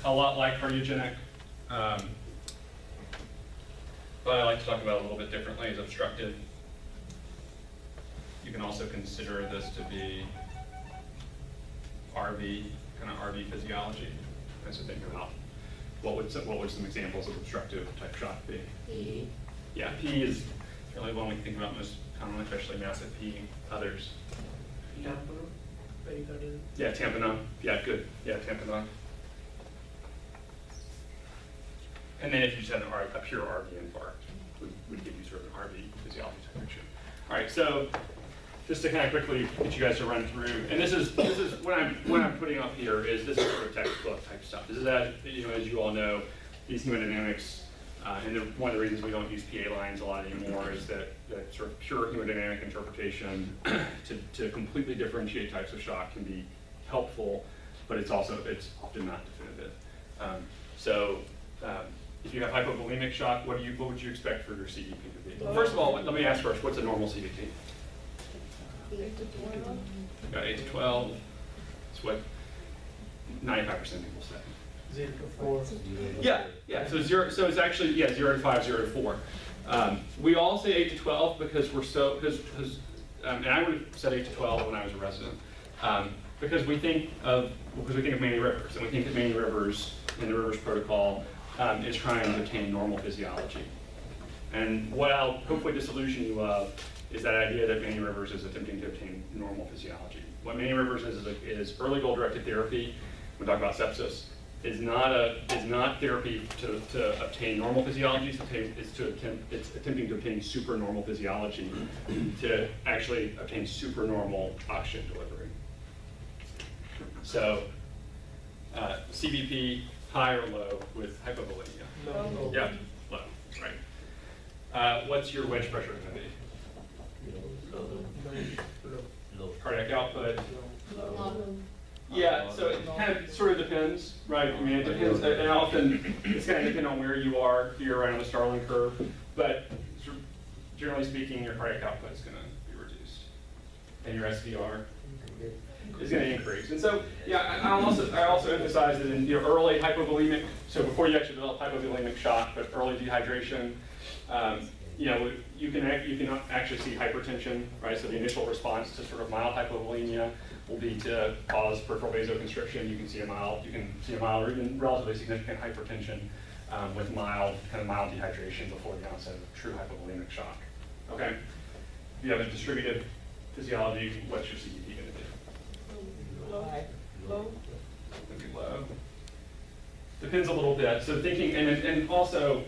a lot like cardiogenic, but I like to talk about it a little bit differently as obstructive. You can also consider this to be RV, kind of RV physiology. And so think about what would some examples of obstructive type shock be? P. Yeah, P is really one we think about most commonly, especially massive P. Others? Tamponade. Pericardial. Yeah, tamponade. Yeah, good. Yeah, tamponade. And then if you just had a pure RV infarct, would give you sort of an RV physiology type picture. All right, so just to kind of quickly get you guys to run through, and this is what I'm putting up here is this is sort of textbook type stuff. This is as you all know, these hemodynamics, and one of the reasons we don't use PA lines a lot anymore is that sort of pure hemodynamic interpretation to completely differentiate types of shock can be helpful, but it's often not definitive. If you have hypovolemic shock, what would you expect for your CVP to be? First of all, let me ask first, what's a normal CVP? 8 to 12. About 8 to 12. It's what 95% of people say. 0 to 4. Yeah. So it's actually 0 to 5, 0 to 4. We all say 8 to 12 because and I would have said 8 to 12 when I was a resident, because we think of many rivers, and we think that many rivers in the Rivers protocol is trying to attain normal physiology. And what I'll hopefully disillusion you of is that idea that Many Rivers is attempting to obtain normal physiology. What Many Rivers is early goal-directed therapy. We talk about sepsis. Is not therapy to obtain normal physiology. It's attempting to obtain super normal physiology to actually obtain super normal oxygen delivery. So CVP high or low with hypovolemia? Low. Yeah, low. Right. What's your wedge pressure going to be? Low. Cardiac output. Low. Yeah, so it kind of sort of depends, right? I mean, it depends, and often it's going to depend on where you are here, right on the Starling curve. But generally speaking, your cardiac output is going to be reduced, and your SVR is going to increase. And so, yeah, I also emphasize that in early hypovolemic, so before you actually develop hypovolemic shock, but early dehydration, you can actually see hypertension, right? So the initial response to sort of mild hypovolemia will be to cause peripheral vasoconstriction. You can see a mild or even relatively significant hypertension with mild dehydration before the onset of true hypovolemic shock. Okay. If you have a distributed physiology, what's your CVP going to be? Low. Maybe low. Depends a little bit. So thinking, and also,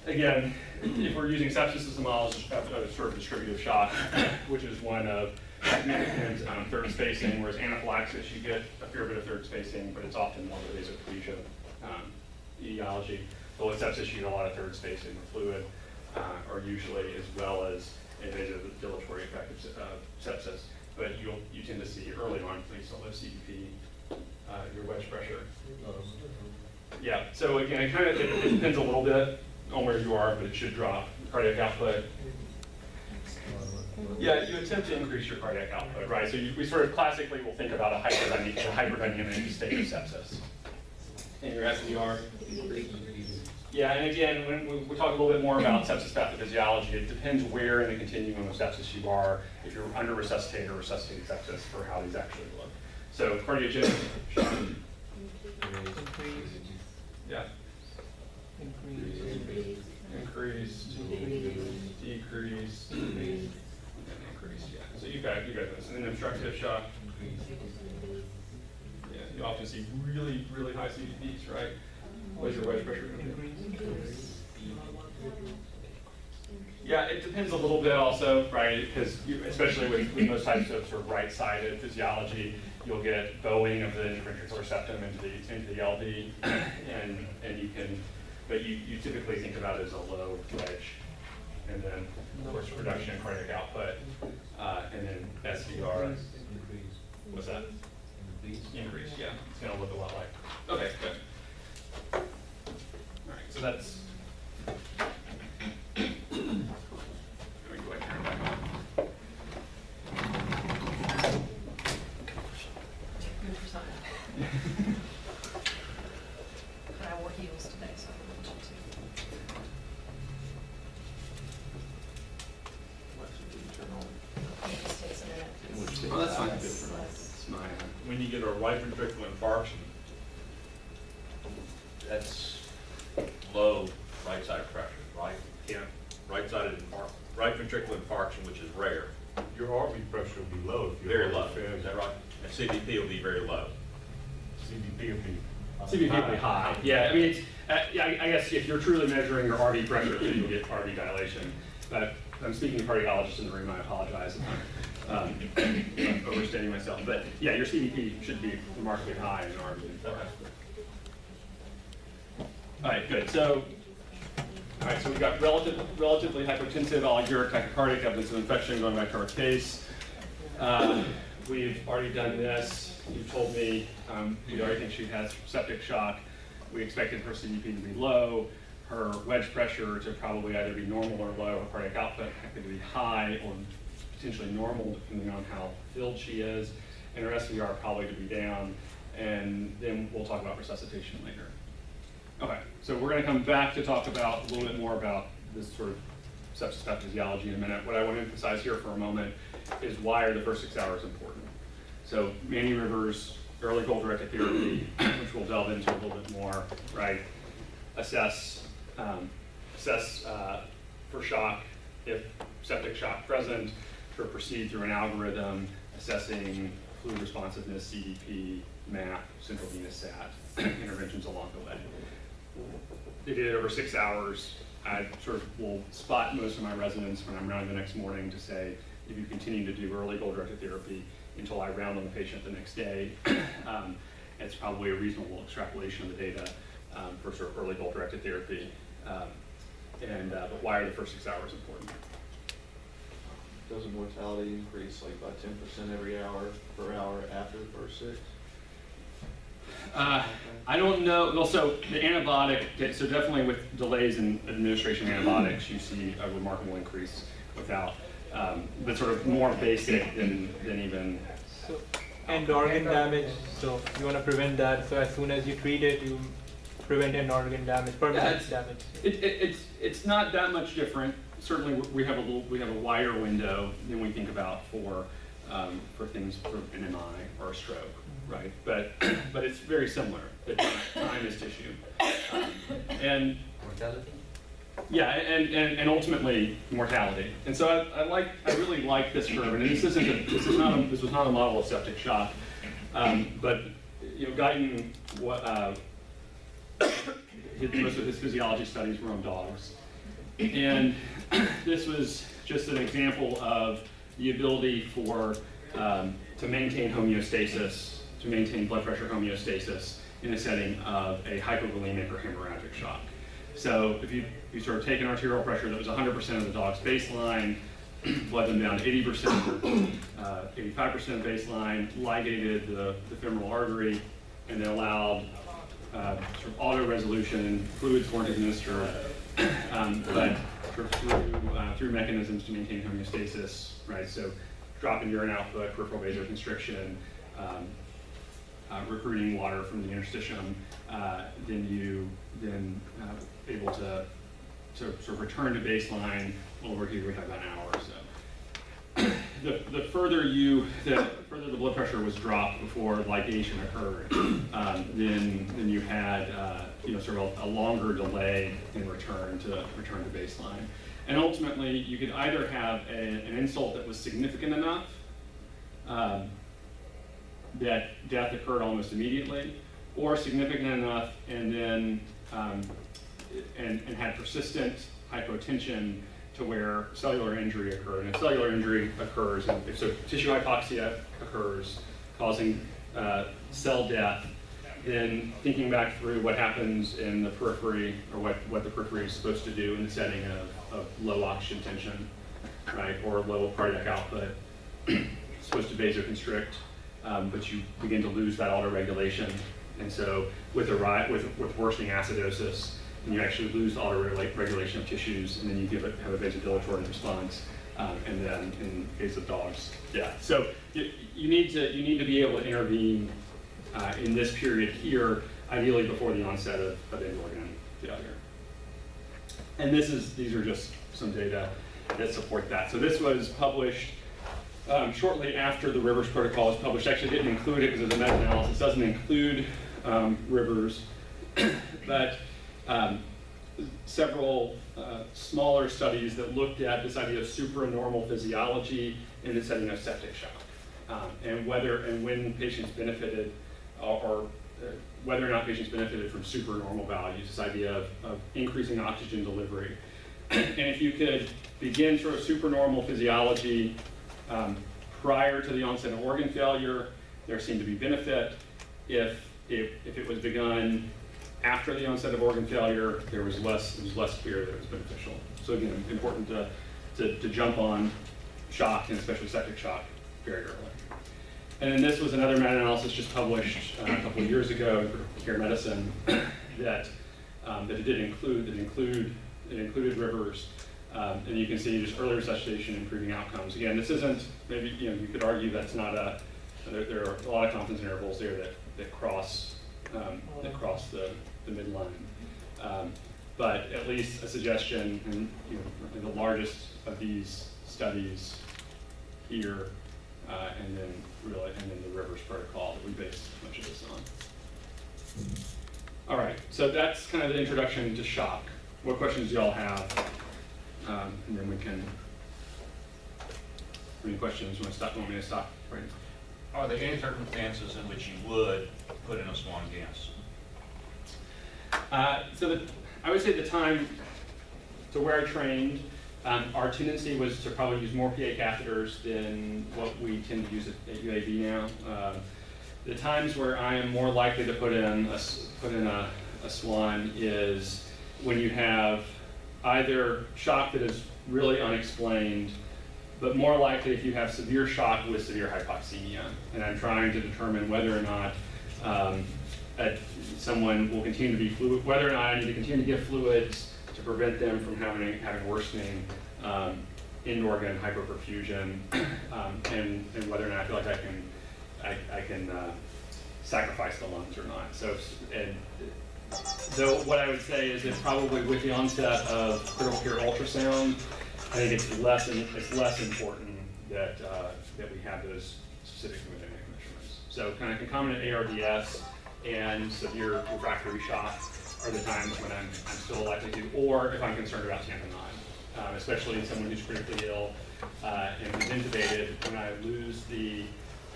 again, if we're using sepsis as a model of a sort of distributive shock, which is one of significant third spacing, whereas anaphylaxis, you get a fair bit of third spacing, but it's often more of a vasopresia etiology. But with sepsis, you get a lot of third spacing with fluid, or usually as well as a vasodilatory effect of sepsis. But you tend to see early on, at least a low CVP, your wedge pressure. Yeah, so again, it depends a little bit on where you are, but it should drop. Cardiac output. Yeah, you attempt to increase your cardiac output, right? So we sort of classically will think about a hyperdynamic state of sepsis. And your SVR. Yeah, and again, when we talk a little bit more about sepsis pathophysiology, it depends where in the continuum of sepsis you are, if you're under resuscitated or resuscitated sepsis, for how these actually look. So cardiogenic shock. Yeah. Increased, decreased, and increased, yeah. So you got this. And then obstructive shock. Yeah, you often see really, really high CVPs, right? What is your wedge pressure going to be? Yeah, it depends a little bit also, right? Because especially with those types of sort of right-sided physiology, you'll get bowing of the interventricular septum into the LV, and you can. But you typically think about it as a low wedge, and then of course reduction in cardiac output, and then SVR. What's that? Increase. Yeah, it's going to look a lot like. Okay, good. All right, so that's. Let me go ahead and turn it back on. wore heels today, so I want you to. It just takes a minute. Oh, that's fine. It's It's mine. When you get a right ventricular infarction, that's low right side pressure, right? Can't, right ventricular infarction, which is rare, Your RV pressure will be low if you're. very low, is that right? And CVP will be very low. CVP will be. CVP will be high. Yeah, I mean, it's, yeah, I guess if you're truly measuring your RV pressure, then you'll get RV dilation. But I'm speaking to cardiologists in the room, I apologize if I'm overstating myself. But yeah, your CVP should be remarkably high in an RV. Okay. All right, good. So, all right, so we've got relatively hypotensive, oliguric, tachycardic, evidence of infection going back to our case. We've already done this. You told me you already think she has septic shock. We expected her CVP to be low, her wedge pressure to probably either be normal or low, her cardiac output likely to be high or potentially normal depending on how filled she is, and her SVR probably to be down, and then we'll talk about resuscitation later. Okay, so we're going to come back to talk about a little bit more about this sort of sepsis pathophysiology in a minute. What I want to emphasize here for a moment is why are the first 6 hours important. So Manny Rivers, early goal-directed therapy, which we'll delve into a little bit more, right? Assess for shock, if septic shock present, to proceed through an algorithm assessing fluid responsiveness, CDP, MAP, central venous sat, interventions along the way. They did it over 6 hours. I sort of will spot most of my residents when I'm rounding the next morning to say, if you continue to do early goal-directed therapy until I round on the patient the next day, it's probably a reasonable extrapolation of the data for sort of early goal-directed therapy. But why are the first 6 hours important? Doesn't mortality increase like by 10% every hour per hour after the first 6? I don't know. Well, so the antibiotic, so definitely with delays in administration of antibiotics, you see a remarkable increase without, but sort of more basic than even. So, end organ damage, so you want to prevent that, so as soon as you treat it, you prevent end organ damage, permanent damage. It's not that much different. Certainly, we have a wider window than we think about for things for an MI or a stroke, right? But it's very similar. The time is tissue, and Mortality? yeah, and ultimately mortality. And so I really like this curve. And this was not a model of septic shock, but you know, Guyton, most of his physiology studies were on dogs, and this was just an example of the ability for to maintain homeostasis, to maintain blood pressure homeostasis in a setting of a hypovolemic or hemorrhagic shock. So if you sort of take an arterial pressure that was 100% of the dog's baseline, bled them down to 80%, 85% baseline, ligated the femoral artery, and then allowed sort of auto-resolution, fluids weren't administered, but sort of through mechanisms to maintain homeostasis, right? So drop in urine output, peripheral vasoconstriction, recruiting water from the interstitium, then able to sort of return to baseline. Over here we have about an hour or so. The further the blood pressure was dropped before ligation occurred, then you had sort of a longer delay in return to baseline. And ultimately, you could either have an insult that was significant enough that death occurred almost immediately, or significant enough and then and had persistent hypotension to where cellular injury occurred. And if cellular injury occurs, and if so tissue hypoxia occurs, causing cell death, then thinking back through what happens in the periphery, or what the periphery is supposed to do in the setting of low oxygen tension, right, or low cardiac output, it's supposed to vasoconstrict, but you begin to lose that autoregulation. And so with worsening acidosis, and you actually lose the autoregulation of tissues, and then you have a vasodilatory response, and then in the case of dogs, yeah. So you need to be able to intervene in this period here ideally before the onset of end organ failure. And these are just some data that support that. So this was published shortly after the Rivers protocol was published. Actually didn't include it because it's a meta-analysis. It doesn't include Rivers, but several smaller studies that looked at this idea of supranormal physiology in the setting of septic shock, and whether and when patients benefited, or whether or not patients benefited from supernormal values, this idea of increasing oxygen delivery. And if you could begin sort of supernormal physiology prior to the onset of organ failure, there seemed to be benefit. If it was begun after the onset of organ failure, it was less clear that it was beneficial. So again, important to jump on shock, and especially septic shock, very early. And then this was another meta-analysis just published a couple of years ago in Critical Care Medicine that it did include, it included Rivers, and you can see just early resuscitation improving outcomes. Again, this isn't, maybe you could argue that's not there are a lot of confidence intervals there that cross the midline. But at least a suggestion, and in the largest of these studies here, and then the Rivers protocol that we based much of this on. All right, so that's kind of the introduction to shock. What questions do y'all have? And then we can. Any questions? Want me to stop? Right. Are there any circumstances in which you would put in a swan gas? I would say the time to where I trained, our tendency was to probably use more PA catheters than what we tend to use at UAB now. The times where I am more likely to put in a swan is when you have either shock that is really unexplained, but more likely if you have severe shock with severe hypoxemia, and I'm trying to determine whether or not someone will continue to be fluid, whether or not I need to continue to give fluids to prevent them from having worsening end organ hypoperfusion, and whether or not I feel like I can sacrifice the lungs or not. So what I would say is that probably with the onset of critical care ultrasound, I think it's less important that we have those specific hemodynamic measurements. So kind of concomitant ARDS and severe refractory shock are the times when I'm still likely to, or if I'm concerned about tamponade, especially in someone who's critically ill and who's intubated.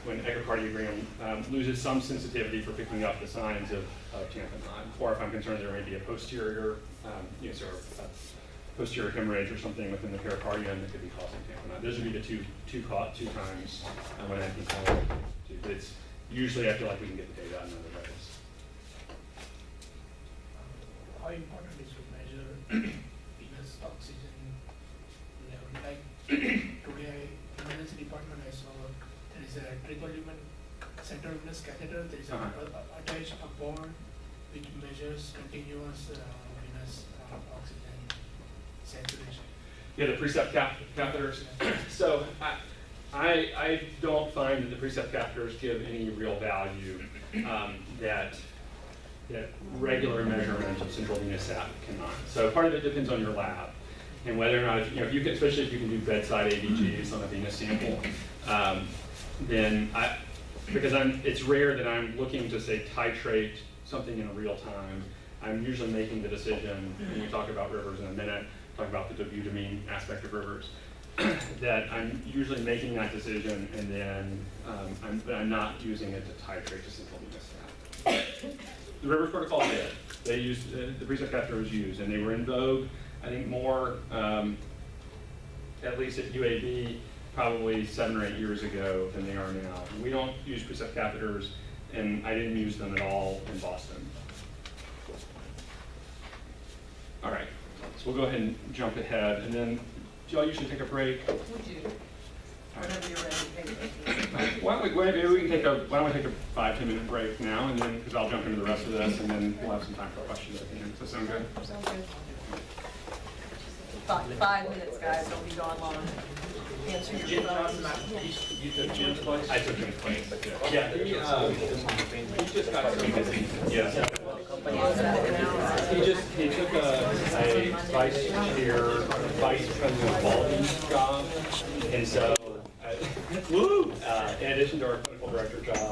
When echocardiogram loses some sensitivity for picking up the signs of tamponade, or if I'm concerned there may be a posterior, sort of posterior hemorrhage or something within the pericardium that could be causing tamponade. Those would be the two times when I think it's usually I feel like we can get the data on other levels. How important is to measure venous oxygen level? Like today, in emergency department, I saw there is a triple lumen central venous catheter. There is attached a board which measures continuous venous oxygen saturation. Yeah, the precept catheters. So I don't find that the precept catheters give any real value that regular measurement of central venous sat cannot. So part of it depends on your lab and whether or not, if you can, especially if you can do bedside ABGs on a venous sample, then it's rare that I'm looking to say titrate something in real time. I'm usually making the decision, when we talk about Rivers in a minute, talk about the dobutamine aspect of Rivers, that I'm usually making that decision and then I'm not using it to titrate to central venous sat. The Rivers protocol did. They used, the precept catheter was used, and they were in vogue, I think more, at least at UAB, probably 7 or 8 years ago than they are now. We don't use precept catheters, and I didn't use them at all in Boston. All right, so we'll go ahead and jump ahead, and then do y'all usually take a break? We do. Whenever you're ready. Why don't we take a 5-10 minute break now, and then because I'll jump into the rest of this, and then we'll have some time for questions at the end. Does that sound good? Sounds good. 5 minutes, guys. Don't be gone long. Answer your phones. You took Jim's place? I took Jim's place. Yeah, he just got so busy. Yeah. But is that analysis? He took a vice chair, vice president quality job, and so, in addition to our clinical director job,